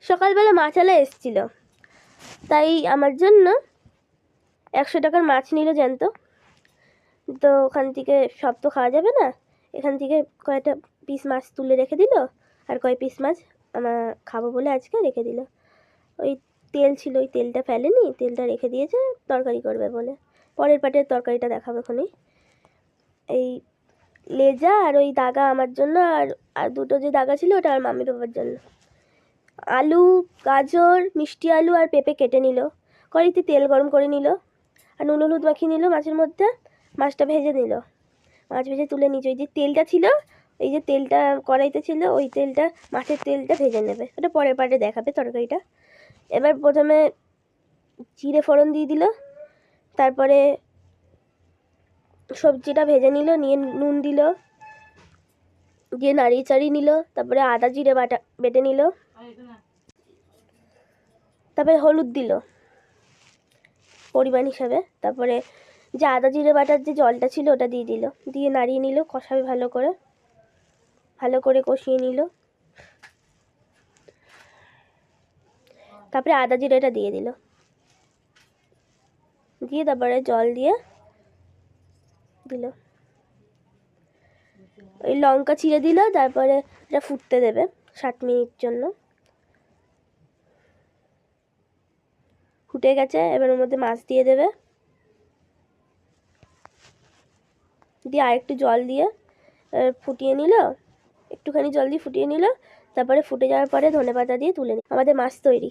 সকালবেলা মাছওয়ালা এসেছিল, তাই আমার জন্য 100 টাকার মাছ নিল জ্যান্ত। তো ওখান থেকে সব তো খাওয়া যাবে না, এখান থেকে কয়েকটা পিস মাছ তুলে রেখে দিল, আর কয়েক পিস মাছ আমার খাবো বলে আজকে রেখে দিল। ওই তেল ছিল, ওই তেলটা ফেলেনি, তেলটা রেখে দিয়েছে তরকারি করবে বলে। পরের পাটের তরকারিটা দেখাবো এখনই। এই লেজা আর ওই দাগা আমার জন্য, আর দুটো যে দাগা ছিল ওটা আর মাম্মি বাবার জন্য। আলু, গাজর, মিষ্টি আলু আর পেঁপে কেটে নিল, কড়াইতে তেল গরম করে নিল, আর নুন হলুদ মাখিয়ে নিল মাছের মধ্যে, মাছটা ভেজে নিল। মাছ ভেজে তুলে নিচে ওই যে তেলটা ছিল, এই যে তেলটা কড়াইতে ছিল, ওই তেলটা মাছের তেলটা ভেজে নেবে, ওটা পরের পার্টে দেখাবে তরকারিটা। এবার প্রথমে জিরে ফোড়ন দিয়ে দিল, তারপরে সবজিটা ভেজে নিল, নিয়ে নুন দিল, দিয়ে নাড়িয়ে চাড়িয়ে নিল, তারপরে আদা জিরে বেটে নিল, তারপরে হলুদ দিল পরিমাণ হিসাবে, তারপরে যে আদা জিরে বাটার যে জলটা ছিল ওটা দিয়ে দিল, দিয়ে নাড়িয়ে নিল, কষাবে ভালো করে কষিয়ে নিল। তারপরে আদা জিরেটা দিয়ে দিল, দিয়ে তারপরে জল দিয়ে দিল, ওই লঙ্কা ছিঁড়ে দিল, তারপরে এটা ফুটতে দেবে 7 মিনিট জন্য। ফুটে গেছে, এবার ওর মধ্যে মাছ দিয়ে দেবে, দিয়ে আরেকটু জল দিয়ে ফুটিয়ে নিল, একটুখানি জল দিয়ে ফুটিয়ে নিল, তারপরে ফুটে যাওয়ার পরে ধনেপাতা দিয়ে তুলে নিল। আমাদের মাছ তৈরি।